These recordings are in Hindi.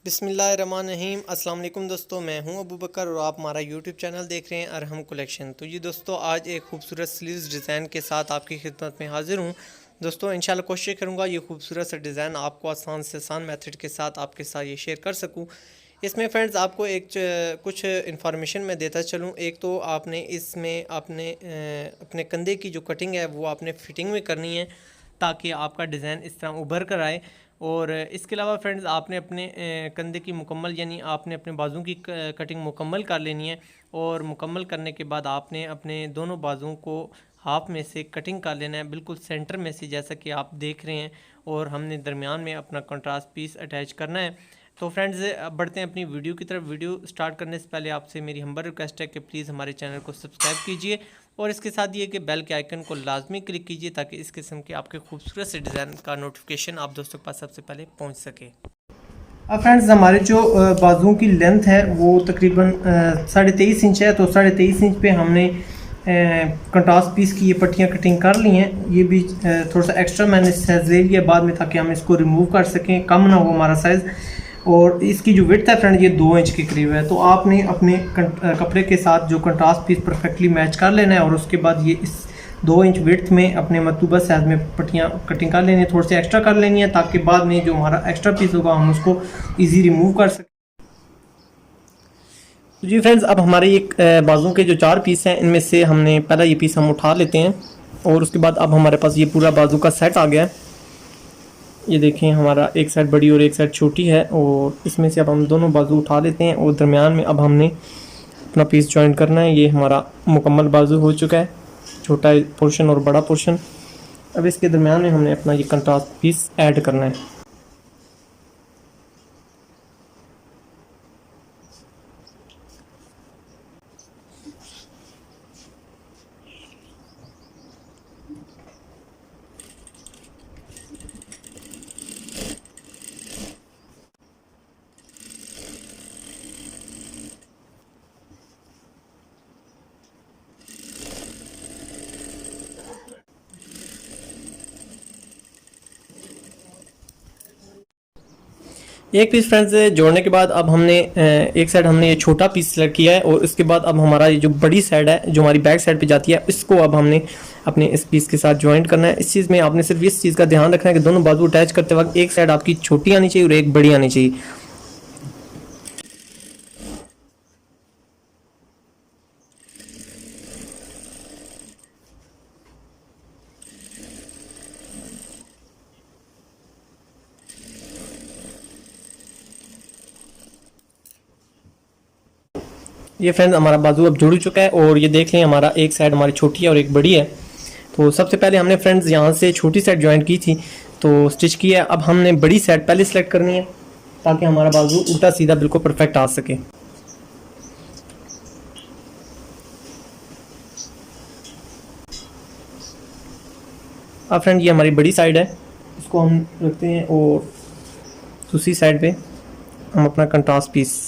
बिस्मिल्लाहिर्रहमानिर्रहीम अस्सलाम वालेकुम दोस्तों, मैं हूं अबू बकर और आप हमारा यूट्यूब चैनल देख रहे हैं अरहम कलेक्शन। तो ये दोस्तों आज एक खूबसूरत स्लीव्स डिज़ाइन के साथ आपकी खिदमत में हाजिर हूं। दोस्तों इंशाल्लाह कोशिश करूंगा ये खूबसूरत सा डिज़ाइन आपको आसान से आसान मेथड के साथ आपके साथ ये शेयर कर सकूं। इसमें फ्रेंड्स आपको कुछ इन्फॉर्मेशन मैं देता चलूँ। एक तो आपने इसमें अपने कंधे की जो कटिंग है वो आपने फिटिंग में करनी है ताकि आपका डिज़ाइन इस तरह उभर कर आए। और इसके अलावा फ्रेंड्स आपने अपने कंधे की मुकम्मल यानी आपने अपने बाजुओं की कटिंग मुकम्मल कर लेनी है। और मुकम्मल करने के बाद आपने अपने दोनों बाजुओं को हाफ में से कटिंग कर लेना है, बिल्कुल सेंटर में से जैसा कि आप देख रहे हैं। और हमने दरमियान में अपना कंट्रास्ट पीस अटैच करना है। तो फ्रेंड्स अब बढ़ते हैं अपनी वीडियो की तरफ। वीडियो स्टार्ट करने से पहले आपसे मेरी हम्बल रिक्वेस्ट है कि प्लीज़ हमारे चैनल को सब्सक्राइब कीजिए और इसके साथ ये कि बेल के आइकन को लाजमी क्लिक कीजिए ताकि इस किस्म के आपके खूबसूरत से डिज़ाइन का नोटिफिकेशन आप दोस्तों के पास सबसे पहले पहुंच सके। अब फ्रेंड्स हमारे जो बाजुओं की लेंथ है वो तकरीबन 23.5 इंच है। तो 23.5 इंच पे हमने कंट्रास्ट पीस की ये पट्टियाँ कटिंग कर ली हैं। ये भी थोड़ा सा एक्स्ट्रा मैंने साइज ले लिया बाद में ताकि हम इसको रिमूव कर सकें, कम ना हो हमारा साइज़। और इसकी जो विड्थ है फ्रेंड ये 2 इंच के करीब है। तो आपने अपने कपड़े के साथ जो कंट्रास्ट पीस परफेक्टली मैच कर लेना है और उसके बाद ये इस 2 इंच विड्थ में अपने मतलूबा साइज में पट्टियाँ कटिंग कर लेनी है, थोड़ी सी एक्स्ट्रा कर लेनी है ताकि बाद में जो हमारा एक्स्ट्रा पीस होगा हम उसको ईजी रिमूव कर सकें। तो जी फ्रेंड्स अब हमारे ये बाजू के जो 4 पीस हैं इनमें से हमने पहला ये पीस हम उठा लेते हैं और उसके बाद अब हमारे पास ये पूरा बाजू का सेट आ गया है। ये देखें हमारा एक साइड बड़ी और एक साइड छोटी है और इसमें से अब हम दोनों बाजू उठा लेते हैं और दरमियान में अब हमने अपना पीस जॉइन करना है। ये हमारा मुकम्मल बाजू हो चुका है, छोटा पोर्शन और बड़ा पोर्शन। अब इसके दरमियान में हमने अपना ये कंट्रास्ट पीस ऐड करना है। एक पीस फ्रेंड्स जोड़ने के बाद अब हमने एक साइड हमने ये छोटा पीस सेलेक्ट किया है और उसके बाद अब हमारा ये जो बड़ी साइड है जो हमारी बैक साइड पे जाती है इसको अब हमने अपने इस पीस के साथ ज्वाइंट करना है। इस चीज़ में आपने सिर्फ इस चीज़ का ध्यान रखना है कि दोनों बाजू अटैच करते वक्त एक साइड आपकी छोटी आनी चाहिए और एक बड़ी आनी चाहिए। ये फ्रेंड्स हमारा बाजू अब जुड़ चुका है और ये देख लें हमारा एक साइड हमारी छोटी है और एक बड़ी है। तो सबसे पहले हमने फ्रेंड्स यहाँ से छोटी साइड ज्वाइंट की थी तो स्टिच किया है। अब हमने बड़ी साइड पहले सेलेक्ट करनी है ताकि हमारा बाजू उल्टा सीधा बिल्कुल परफेक्ट आ सके। अब फ्रेंड ये हमारी बड़ी साइड है, इसको हम रखते हैं और दूसरी साइड पे हम अपना कंट्रास्ट पीस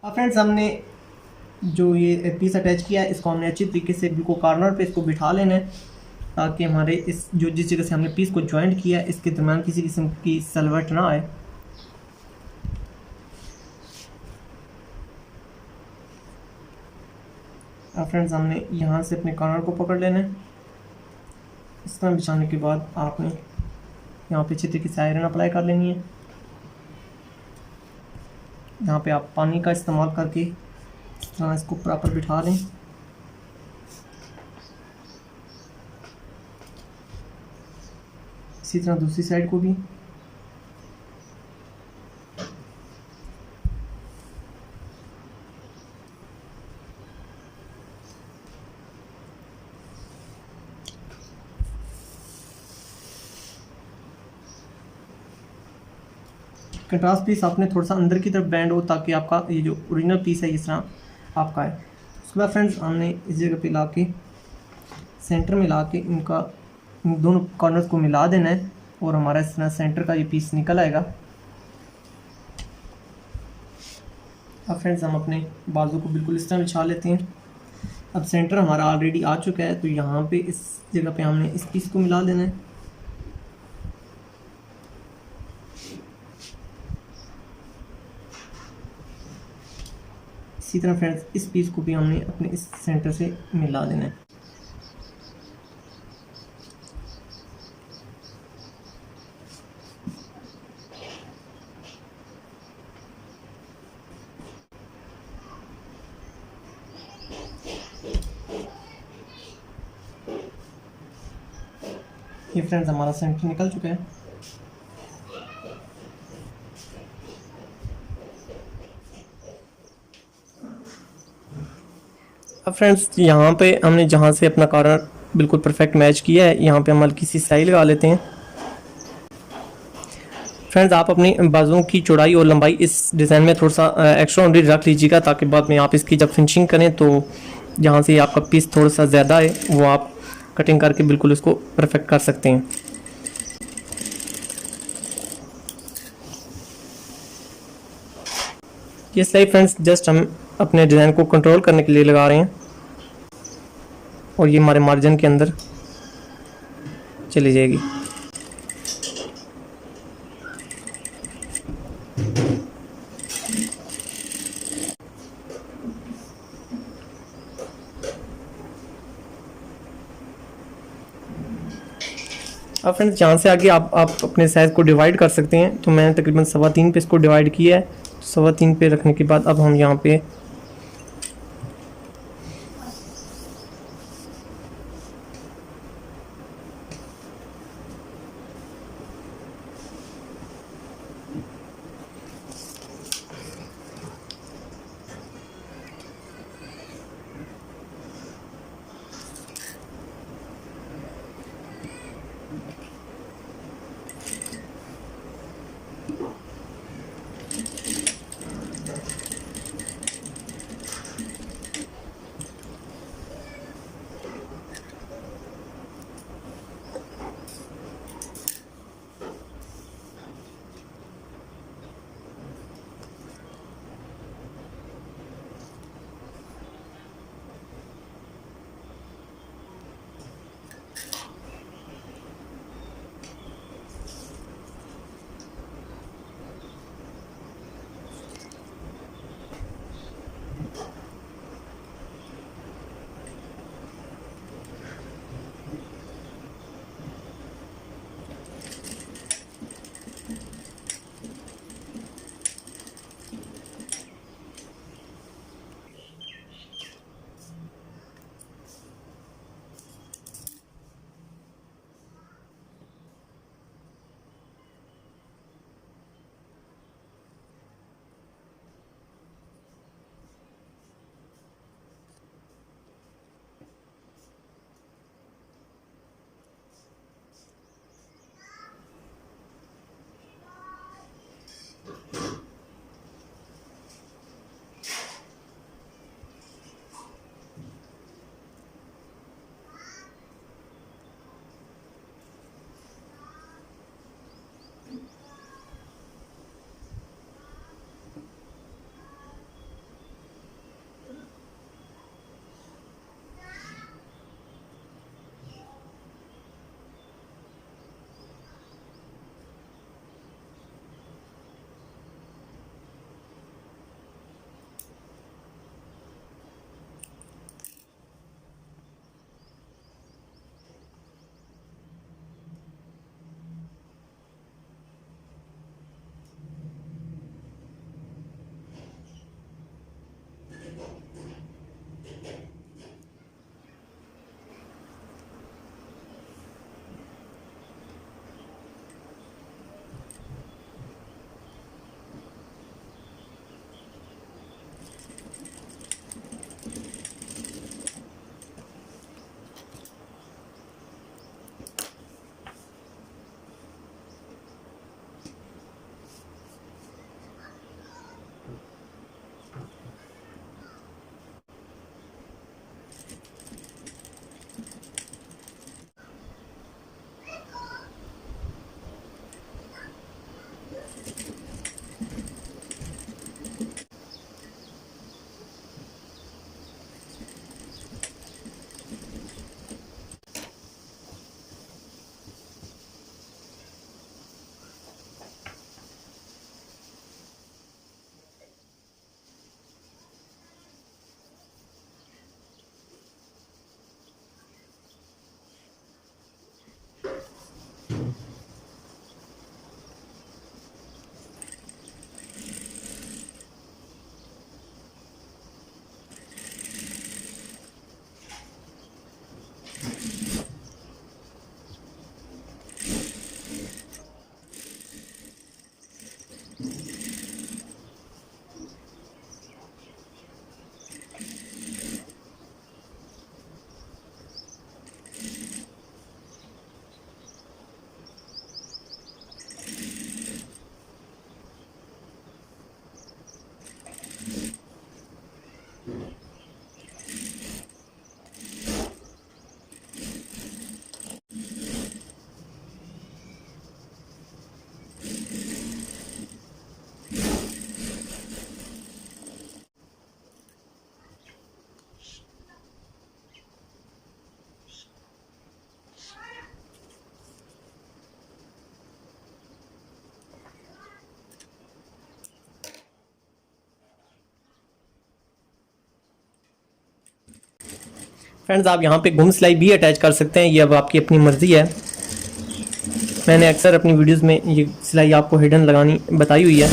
अब फ्रेंड्स हमने जो ये पीस अटैच किया है इसको हमने अच्छी तरीके से बिल्कुल कॉर्नर पे इसको बिठा लेना है ताकि हमारे इस जो जिस जगह से हमने पीस को ज्वाइंट किया है इसके दरम्यान किसी किस्म की सलवट ना आए। अब फ्रेंड्स हमने यहाँ से अपने कॉर्नर को पकड़ लेना है। इस तरह बिछाने के बाद आपने यहाँ पे अच्छी तरीके से आयरन अप्लाई कर लेनी है। यहाँ पे आप पानी का इस्तेमाल करके इस तरह इसको प्रॉपर बिठा लें। इसी तरह दूसरी साइड को भी। कंट्रास्ट पीस आपने थोड़ा सा अंदर की तरफ बैंड हो ताकि आपका ये जो ओरिजिनल पीस है इस तरह आपका है। उसके बाद फ्रेंड्स हमने इस जगह पे ला के सेंटर में ला के इनका इन दोनों कॉर्नर्स को मिला देना है और हमारा इस तरह सेंटर का ये पीस निकल आएगा। अब फ्रेंड्स हम अपने बाजू को बिल्कुल इस तरह बिछा लेते हैं। अब सेंटर हमारा ऑलरेडी आ चुका है, तो यहाँ पे इस जगह पे हमने इस पीस को मिला देना है। इसी तरह फ्रेंड्स इस पीस को भी हमने अपने इस सेंटर से मिला देना है। ये फ्रेंड्स हमारा सेंटर निकल चुका है। अब फ्रेंड्स यहाँ पे हमने जहाँ से अपना कॉर्नर बिल्कुल परफेक्ट मैच किया है, यहाँ पे हम हल्की सी सिलाई लगा लेते हैं। फ्रेंड्स आप अपनी बाजुओं की चौड़ाई और लंबाई इस डिज़ाइन में थोड़ा सा एक्स्ट्रा ऑनरी रख लीजिएगा, ताकि बाद में आप इसकी जब फिनिशिंग करें तो जहाँ से आपका पीस थोड़ा सा ज़्यादा है वो आप कटिंग करके बिल्कुल इसको परफेक्ट कर सकते हैं। ये सिलाई फ्रेंड्स जस्ट हम अपने डिज़ाइन को कंट्रोल करने के लिए लगा रहे हैं और ये हमारे मार्जिन के अंदर चली जाएगी। अब फ्रेंड्स यहाँ से आगे आप अपने साइज़ को डिवाइड कर सकते हैं। तो मैंने तकरीबन 3.25 पे इसको डिवाइड किया है। 3.25 पे रखने के बाद अब हम यहाँ पे फ्रेंड्स आप यहाँ पे गुम सिलाई भी अटैच कर सकते हैं, ये अब आपकी अपनी मर्ज़ी है। मैंने अक्सर अपनी वीडियोस में ये सिलाई आपको हिडन लगानी बताई हुई है।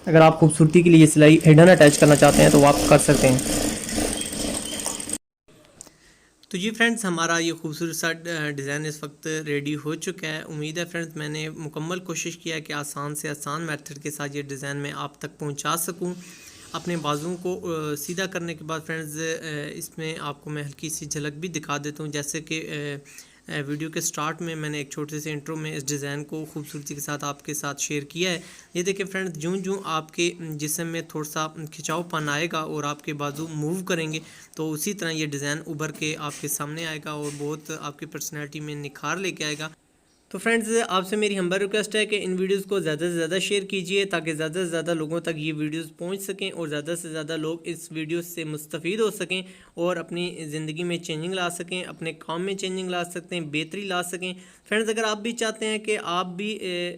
अगर आप खूबसूरती के लिए सिलाई हिडन अटैच करना चाहते हैं तो आप कर सकते हैं। तो जी फ्रेंड्स हमारा ये खूबसूरत सा डिज़ाइन इस वक्त रेडी हो चुका है। उम्मीद है फ्रेंड्स मैंने मुकम्मल कोशिश किया है कि आसान से आसान मेथड के साथ ये डिज़ाइन मैं आप तक पहुंचा सकूं। अपने बाजुओं को सीधा करने के बाद फ्रेंड्स इसमें आपको मैं हल्की सी झलक भी दिखा देता हूँ। जैसे कि वीडियो के स्टार्ट में मैंने एक छोटे से इंट्रो में इस डिज़ाइन को खूबसूरती के साथ आपके साथ शेयर किया है। ये देखिए फ्रेंड्स, जूं आपके जिस्म में थोड़ा सा खिंचावपन आएगा और आपके बाजू मूव करेंगे तो उसी तरह ये डिज़ाइन उभर के आपके सामने आएगा और बहुत आपकी पर्सनैलिटी में निखार लेके आएगा। तो फ्रेंड्स आपसे मेरी हम्बल रिक्वेस्ट है कि इन वीडियोस को ज़्यादा से ज़्यादा शेयर कीजिए ताकि ज़्यादा से ज़्यादा लोगों तक ये वीडियोस पहुंच सकें और ज़्यादा से ज़्यादा लोग इस वीडियोस से मुस्तफ़ीद हो सकें और अपनी ज़िंदगी में चेंजिंग ला सकें, अपने काम में चेंजिंग ला सकते हैं, बेहतरी ला सकें। फ्रेंड्स अगर आप भी चाहते हैं कि आप भी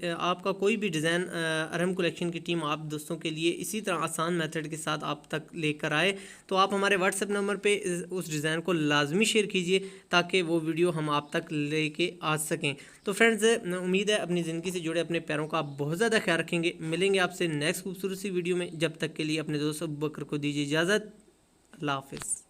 आपका कोई भी डिज़ाइन अरहम कलेक्शन की टीम आप दोस्तों के लिए इसी तरह आसान मेथड के साथ आप तक लेकर आए तो आप हमारे व्हाट्सएप नंबर पे उस डिज़ाइन को लाजमी शेयर कीजिए ताकि वो वीडियो हम आप तक लेके आ सकें। तो फ्रेंड्स उम्मीद है अपनी ज़िंदगी से जुड़े अपने पैरों का आप बहुत ज़्यादा ख्याल रखेंगे। मिलेंगे आपसे नेक्स्ट खूबसूरत सी वीडियो में, जब तक के लिए अपने दोस्त अबू बकर को दीजिए इजाज़त। अल्लाह हाफिज़।